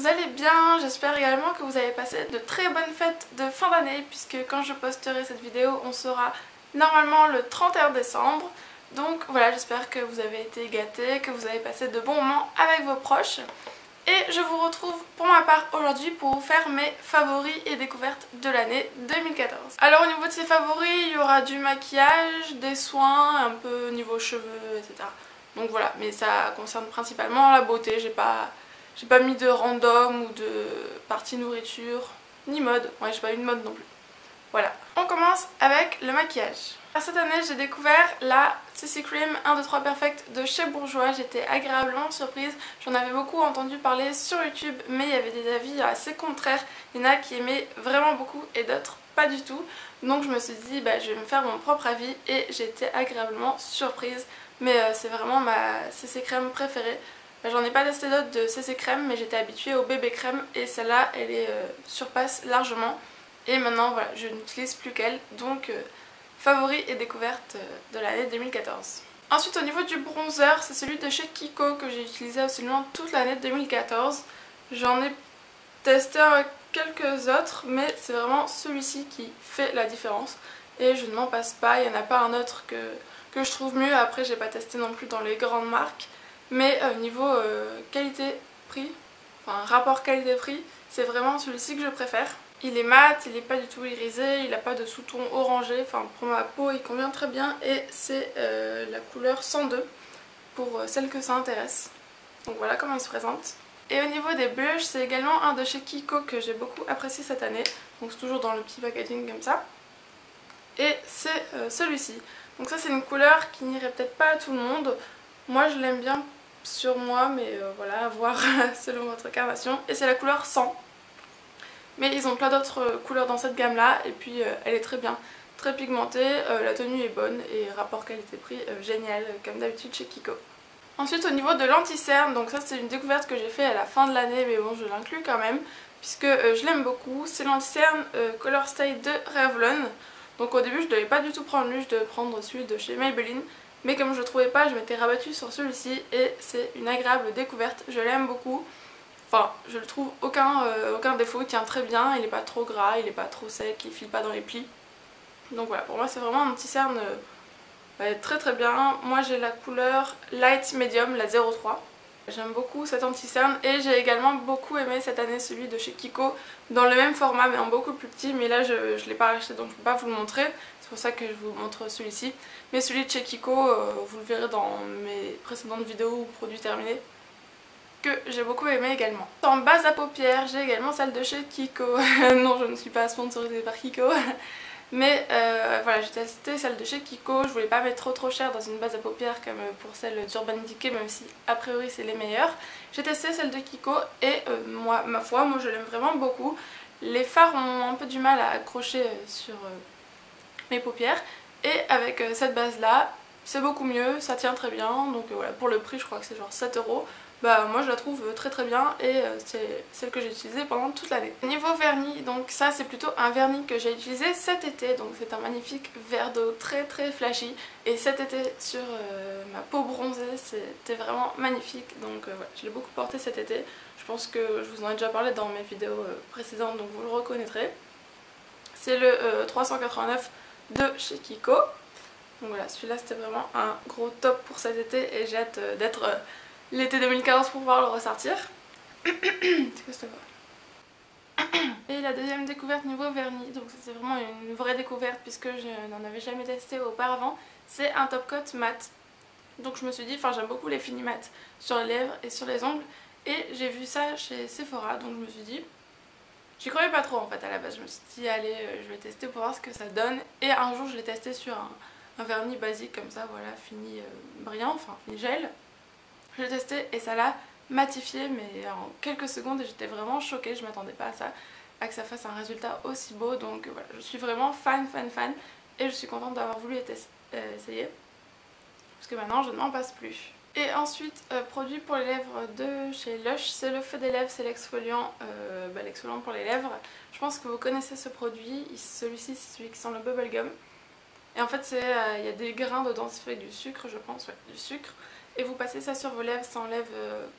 vous allez bien. J'espère également que vous avez passé de très bonnes fêtes de fin d'année, puisque quand je posterai cette vidéo, on sera normalement le 31 décembre. Donc voilà, j'espère que vous avez été gâtés, que vous avez passé de bons moments avec vos proches. Et je vous retrouve pour ma part aujourd'hui pour vous faire mes favoris et découvertes de l'année 2014. Alors au niveau de ces favoris, il y aura du maquillage, des soins, un peu niveau cheveux, etc. Donc voilà, mais ça concerne principalement la beauté. J'ai pas mis de random ou de partie nourriture, ni mode. Ouais, j'ai pas eu de mode non plus. Voilà. On commence avec le maquillage. Cette année, j'ai découvert la CC Cream 1, 2, 3 Perfect de chez Bourjois. J'étais agréablement surprise. J'en avais beaucoup entendu parler sur YouTube, mais il y avait des avis assez contraires. Il y en a qui aimaient vraiment beaucoup et d'autres pas du tout. Donc je me suis dit, je vais me faire mon propre avis et j'ai été agréablement surprise. Mais c'est vraiment ma CC Crème préférée. J'en ai pas testé d'autres de CC Crème, mais j'étais habituée au bébé crème et celle-là, elle est surpasse largement. Et maintenant, voilà, je n'utilise plus qu'elle. Donc favori et découverte de l'année 2014. Ensuite au niveau du bronzer, c'est celui de chez Kiko que j'ai utilisé absolument toute l'année 2014. J'en ai testé quelques autres, mais c'est vraiment celui-ci qui fait la différence. Et je ne m'en passe pas, il n'y en a pas un autre que je trouve mieux. Après j'ai pas testé non plus dans les grandes marques. Mais niveau qualité-prix, enfin rapport qualité-prix, c'est vraiment celui-ci que je préfère. Il est mat, il n'est pas du tout irisé, il n'a pas de sous-ton orangé, enfin pour ma peau il convient très bien et c'est la couleur 102 pour celles que ça intéresse. Donc voilà comment il se présente. Et au niveau des blushs, c'est également un de chez Kiko que j'ai beaucoup apprécié cette année. Donc c'est toujours dans le petit packaging comme ça. Et c'est celui-ci. Donc ça c'est une couleur qui n'irait peut-être pas à tout le monde. Moi je l'aime bien sur moi, mais voilà, à voir selon votre carnation. Et c'est la couleur 100. Mais ils ont plein d'autres couleurs dans cette gamme là et puis elle est très bien, très pigmentée, la tenue est bonne et rapport qualité-prix génial comme d'habitude chez Kiko. Ensuite au niveau de l'anti-cerne, donc ça c'est une découverte que j'ai fait à la fin de l'année mais bon je l'inclus quand même puisque je l'aime beaucoup. C'est l'anti-cerne Color Stay de Revlon. Donc au début je devais pas du tout prendre lui, je devais prendre celui de chez Maybelline. Mais comme je le trouvais pas, je m'étais rabattue sur celui-ci et c'est une agréable découverte, je l'aime beaucoup. Enfin, je le trouve aucun défaut, il tient très bien, il n'est pas trop gras, il n'est pas trop sec, il file pas dans les plis. Donc voilà, pour moi c'est vraiment un petit cerne très très bien. Moi j'ai la couleur Light Medium, la 03. J'aime beaucoup cet anti-cerne et j'ai également beaucoup aimé cette année celui de chez Kiko dans le même format mais en beaucoup plus petit, mais là je ne l'ai pas acheté donc je ne peux pas vous le montrer, c'est pour ça que je vous montre celui-ci. Mais celui de chez Kiko, vous le verrez dans mes précédentes vidéos ou produits terminés, que j'ai beaucoup aimé également. En base à paupières, j'ai également celle de chez Kiko. Non, je ne suis pas sponsorisée par Kiko. Mais voilà, j'ai testé celle de chez Kiko. Je voulais pas mettre trop cher dans une base à paupières comme pour celle d'Urban Decay, même si a priori c'est les meilleures. J'ai testé celle de Kiko et ma foi, je l'aime vraiment beaucoup. Les fards ont un peu du mal à accrocher sur mes paupières. Et avec cette base là, c'est beaucoup mieux, ça tient très bien. Donc voilà, pour le prix je crois que c'est genre 7 €. Moi je la trouve très très bien et c'est celle que j'ai utilisée pendant toute l'année. Niveau vernis, donc ça c'est plutôt un vernis que j'ai utilisé cet été, donc c'est un magnifique vert d'eau très très flashy et cet été sur ma peau bronzée c'était vraiment magnifique, donc voilà, je l'ai beaucoup porté cet été. Je pense que je vous en ai déjà parlé dans mes vidéos précédentes donc vous le reconnaîtrez. C'est le 389 de chez Kiko. Donc voilà, celui-là c'était vraiment un gros top pour cet été et j'ai hâte d'être l'été 2015 pour pouvoir le ressortir. C'est quoi cette voix? Et la deuxième découverte niveau vernis, donc c'est vraiment une vraie découverte puisque je n'en avais jamais testé auparavant, c'est un top coat mat. Donc je me suis dit, j'aime beaucoup les fini mat sur les lèvres et sur les ongles et j'ai vu ça chez Sephora, donc je me suis dit, j'y croyais pas trop en fait à la base, je me suis dit allez je vais tester pour voir ce que ça donne et un jour je l'ai testé sur un vernis basique comme ça, voilà, fini brillant, enfin fini gel. Je l'ai testé et ça l'a matifié mais en quelques secondes et j'étais vraiment choquée, je m'attendais pas à ça, à que ça fasse un résultat aussi beau. Donc voilà, je suis vraiment fan et je suis contente d'avoir voulu essayer parce que maintenant je ne m'en passe plus. Et ensuite, produit pour les lèvres de chez Lush, c'est le feu des lèvres, c'est l'exfoliant pour les lèvres. Je pense que vous connaissez ce produit, celui-ci c'est celui qui sent le bubblegum. Et en fait il y a des grains dedans, c'est fait avec du sucre je pense, ouais, du sucre. Et vous passez ça sur vos lèvres, ça enlève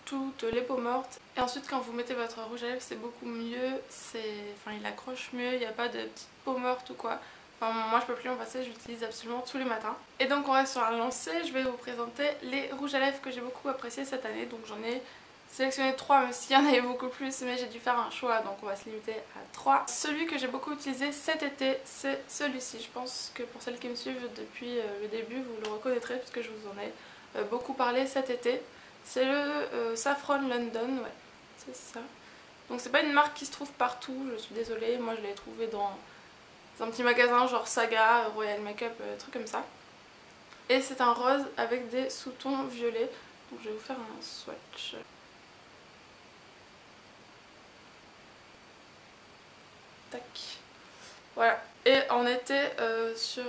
toutes les peaux mortes. Et ensuite quand vous mettez votre rouge à lèvres c'est beaucoup mieux, enfin il accroche mieux, il n'y a pas de petites peaux mortes ou quoi. Enfin moi je peux plus m'en passer, j'utilise absolument tous les matins. Et donc on reste sur un lancé, je vais vous présenter les rouges à lèvres que j'ai beaucoup appréciés cette année. Donc j'en ai sélectionné 3 même s'il y en avait beaucoup plus, mais j'ai dû faire un choix donc on va se limiter à 3. Celui que j'ai beaucoup utilisé cet été c'est celui-ci. Je pense que pour celles qui me suivent depuis le début vous le reconnaîtrez puisque je vous en ai beaucoup parlé cet été. C'est le Saffron London, ouais, c'est ça. Donc c'est pas une marque qui se trouve partout, je suis désolée, moi je l'ai trouvé dans un petit magasin genre Saga, Royal Makeup, trucs comme ça. Et c'est un rose avec des sous-tons violets, donc je vais vous faire un swatch. Tac. Voilà, et en été sur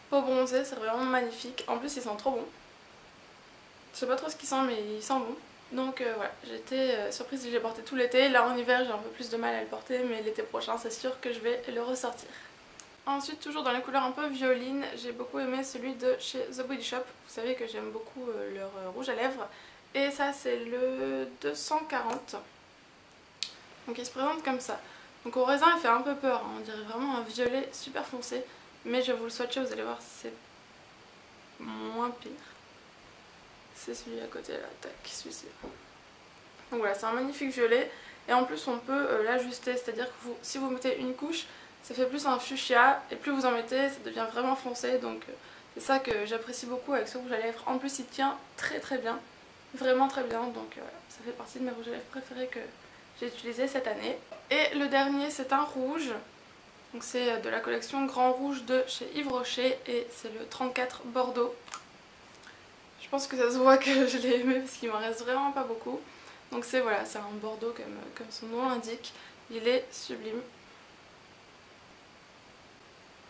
peau bronzée, c'est vraiment magnifique. En plus il sent trop bon. Je sais pas trop ce qu'il sent mais il sent bon. Donc voilà, j'étais surprise que je l'ai porté tout l'été. Là en hiver j'ai un peu plus de mal à le porter mais l'été prochain c'est sûr que je vais le ressortir. Ensuite toujours dans les couleurs un peu violines, j'ai beaucoup aimé celui de chez The Body Shop. Vous savez que j'aime beaucoup leur rouge à lèvres. Et ça c'est le 240. Donc il se présente comme ça. Donc au raisin il fait un peu peur, hein. On dirait vraiment un violet super foncé. Mais je vais vous le swatcher, vous allez voir c'est moins pire. C'est celui à côté là, tac, celui-ci. Donc voilà, c'est un magnifique violet et en plus on peut l'ajuster, c'est-à-dire que si vous mettez une couche, ça fait plus un fuchsia et plus vous en mettez, ça devient vraiment foncé. Donc c'est ça que j'apprécie beaucoup avec ce rouge à lèvres. En plus il tient très très bien, vraiment très bien, donc ça fait partie de mes rouges à lèvres préférés que j'ai utilisé cette année. Et le dernier c'est un rouge, donc c'est de la collection Grand Rouge de chez Yves Rocher et c'est le 34 Bordeaux. Je pense que ça se voit que je l'ai aimé parce qu'il m'en reste vraiment pas beaucoup. Donc c'est voilà, c'est un bordeaux comme son nom l'indique. Il est sublime.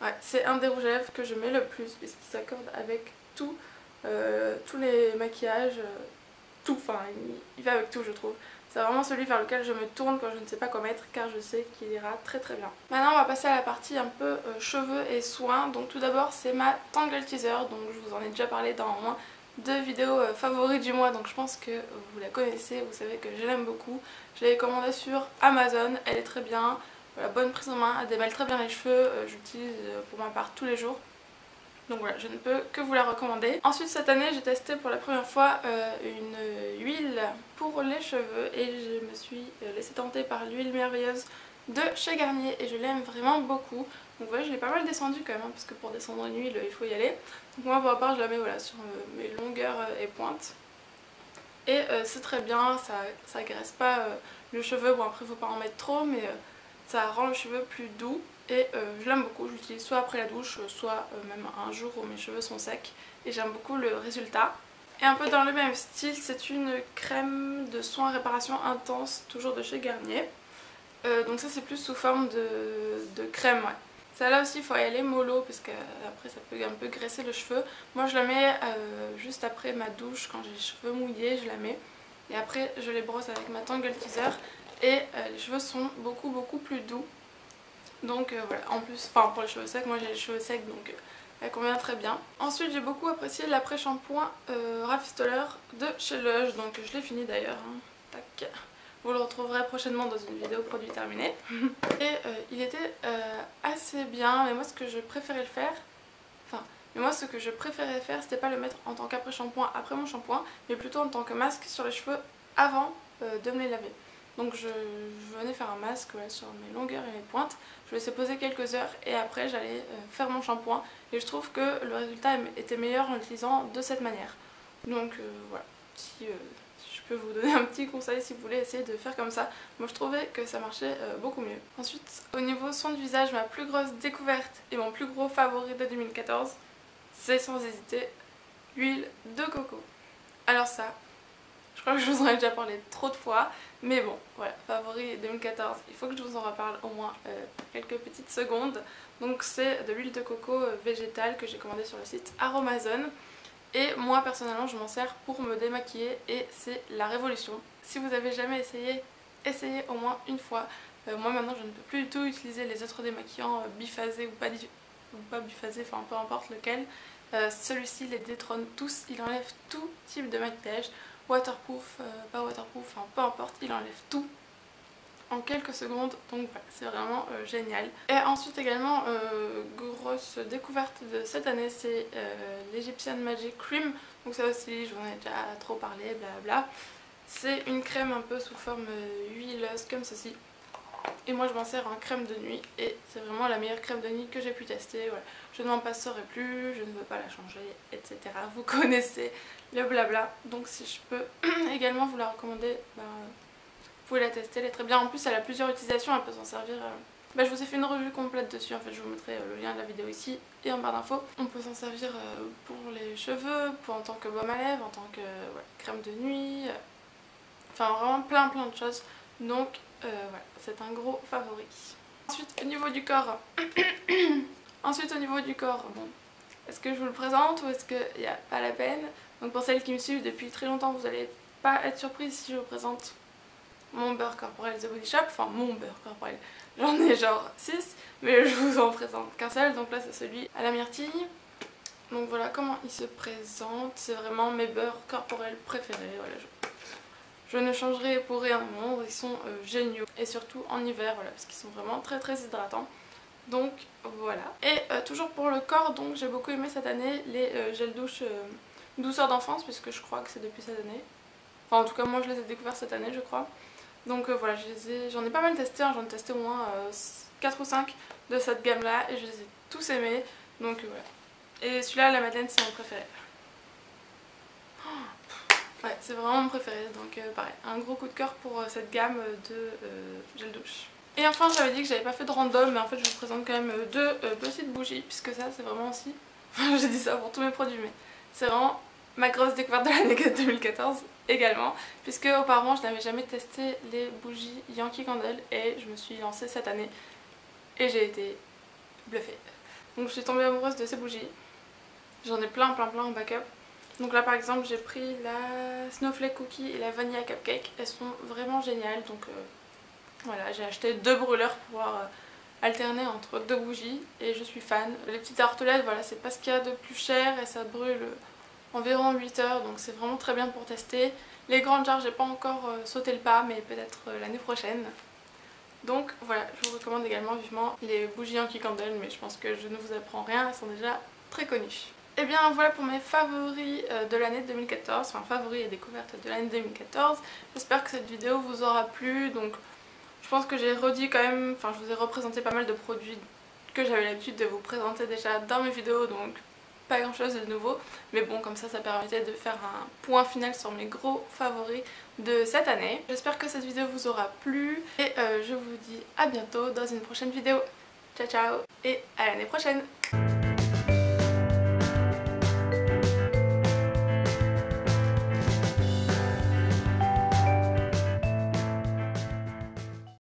Ouais, c'est un des rouges à lèvres que je mets le plus puisqu'il s'accorde avec tout, tous les maquillages, tout, enfin il va avec tout je trouve. C'est vraiment celui vers lequel je me tourne quand je ne sais pas quoi mettre car je sais qu'il ira très très bien. Maintenant on va passer à la partie un peu cheveux et soins. Donc tout d'abord c'est ma Tangle Teaser, donc je vous en ai déjà parlé dans au moins 2 vidéos favorites du mois, donc je pense que vous la connaissez, vous savez que je l'aime beaucoup. Je l'ai commandée sur Amazon, elle est très bien, voilà, bonne prise en main, elle démêle très bien les cheveux, j'utilise pour ma part tous les jours. Donc voilà, je ne peux que vous la recommander. Ensuite cette année j'ai testé pour la première fois une huile pour les cheveux et je me suis laissée tenter par l'huile merveilleuse de chez Garnier et je l'aime vraiment beaucoup. Donc voilà, je l'ai pas mal descendu quand même, hein, parce que pour descendre une huile il faut y aller. Donc moi pour ma part je la mets voilà, sur mes longueurs et pointes. Et c'est très bien, ça agresse pas le cheveu, bon après il faut pas en mettre trop mais ça rend le cheveu plus doux. Et je l'aime beaucoup, je l'utilise soit après la douche, soit même un jour où mes cheveux sont secs. Et j'aime beaucoup le résultat. Et un peu dans le même style, c'est une crème de soins réparation intense, toujours de chez Garnier. Donc ça c'est plus sous forme de crème, ouais. Celle-là aussi il faut y aller mollo parce qu'après ça peut un peu graisser le cheveu. Moi je la mets juste après ma douche, quand j'ai les cheveux mouillés je la mets. Et après je les brosse avec ma Tangle Teaser et les cheveux sont beaucoup plus doux. Donc voilà, en plus, enfin pour les cheveux secs, moi j'ai les cheveux secs donc elle convient très bien. Ensuite j'ai beaucoup apprécié l'après-shampoing rafistoleur de chez Lush, donc je l'ai fini d'ailleurs, hein. Tac. Vous le retrouverez prochainement dans une vidéo produit terminé. Et il était assez bien, mais moi ce que je préférais faire, c'était pas le mettre en tant qu'après-shampoing après mon shampoing, mais plutôt en tant que masque sur les cheveux avant de me les laver. Donc je venais faire un masque ouais, sur mes longueurs et mes pointes, je le laissais poser quelques heures et après j'allais faire mon shampoing et je trouve que le résultat était meilleur en l'utilisant de cette manière. Donc voilà, si je peux vous donner un petit conseil si vous voulez essayer de faire comme ça, moi je trouvais que ça marchait beaucoup mieux. Ensuite au niveau soin du visage, ma plus grosse découverte et mon plus gros favori de 2014, c'est sans hésiter l'huile de coco. Alors ça, je crois que je vous en ai déjà parlé trop de fois, mais bon, voilà, favori 2014, il faut que je vous en reparle au moins quelques petites secondes. Donc c'est de l'huile de coco végétale que j'ai commandée sur le site Aromazone. Et moi personnellement je m'en sers pour me démaquiller et c'est la révolution. Si vous avez jamais essayé, essayez au moins une fois. Moi maintenant je ne peux plus du tout utiliser les autres démaquillants biphasés ou pas ou pas biphasé, enfin peu importe lequel. Celui-ci les détrône tous, il enlève tout type de maquillage, waterproof, pas waterproof, enfin peu importe, il enlève tout en quelques secondes, donc voilà, c'est vraiment génial. Et ensuite également, grosse découverte de cette année, c'est l'Egyptian Magic Cream. Donc ça aussi, je vous en ai déjà trop parlé, blabla. C'est une crème un peu sous forme huileuse comme ceci. Et moi je m'en sers en crème de nuit et c'est vraiment la meilleure crème de nuit que j'ai pu tester. Voilà. Je ne m'en passerai plus, je ne veux pas la changer, etc. Vous connaissez le blabla. Donc si je peux également vous la recommander, ben, vous pouvez la tester, elle est très bien. En plus elle a plusieurs utilisations, elle peut s'en servir. Je vous ai fait une revue complète dessus, en fait je vous mettrai le lien de la vidéo ici et en barre d'infos. On peut s'en servir pour les cheveux, en tant que baume à lèvres, en tant que crème de nuit, enfin vraiment plein de choses. Donc voilà, c'est un gros favori. Ensuite au niveau du corps, bon, est-ce que je vous le présente ou est-ce qu'il n'y a pas la peine? Donc pour celles qui me suivent depuis très longtemps, vous n'allez pas être surprise si je vous présente mon beurre corporel The Body Shop, enfin mon beurre corporel, j'en ai genre 6, mais je vous en présente qu'un seul, donc là c'est celui à la myrtille. Donc voilà comment il se présente, c'est vraiment mes beurres corporels préférés, voilà, je ne changerai pour rien au monde, ils sont géniaux, et surtout en hiver, voilà, parce qu'ils sont vraiment très hydratants. Donc voilà. Et toujours pour le corps, donc j'ai beaucoup aimé cette année les gels douche douceur d'enfance, puisque je crois que c'est depuis cette année. Enfin en tout cas moi je les ai découverts cette année je crois. Donc voilà, j'en ai pas mal testé, hein, j'en ai testé au moins 4 ou 5 de cette gamme là et je les ai tous aimés. Donc voilà. Et celui-là, la Madeleine, c'est mon préféré. Ouais, c'est vraiment mon préféré, donc pareil, un gros coup de cœur pour cette gamme de gel douche. Et enfin j'avais dit que j'avais pas fait de random, mais en fait je vous présente quand même deux petites bougies, puisque ça c'est vraiment aussi, enfin j'ai dit ça pour tous mes produits, mais c'est vraiment ma grosse découverte de l'année 2014 également, puisque auparavant je n'avais jamais testé les bougies Yankee Candle et je me suis lancée cette année et j'ai été bluffée. Donc je suis tombée amoureuse de ces bougies, j'en ai plein en backup. Donc là par exemple j'ai pris la Snowflake Cookie et la Vanilla Cupcake, elles sont vraiment géniales, donc voilà, j'ai acheté 2 brûleurs pour pouvoir alterner entre 2 bougies et je suis fan. Les petites tartelettes, voilà, c'est pas ce qu'il y a de plus cher et ça brûle environ 8 heures, donc c'est vraiment très bien pour tester. Les grandes jarres, j'ai pas encore sauté le pas, mais peut-être l'année prochaine. Donc voilà, je vous recommande également vivement les bougies Yankee Candle, mais je pense que je ne vous apprends rien, elles sont déjà très connues. Et bien voilà pour mes favoris de l'année 2014, enfin favoris et découvertes de l'année 2014. J'espère que cette vidéo vous aura plu, donc je pense que j'ai redit quand même, enfin je vous ai représenté pas mal de produits que j'avais l'habitude de vous présenter déjà dans mes vidéos, donc pas grand chose de nouveau, mais bon comme ça permettait de faire un point final sur mes gros favoris de cette année. J'espère que cette vidéo vous aura plu et je vous dis à bientôt dans une prochaine vidéo. Ciao ciao et à l'année prochaine.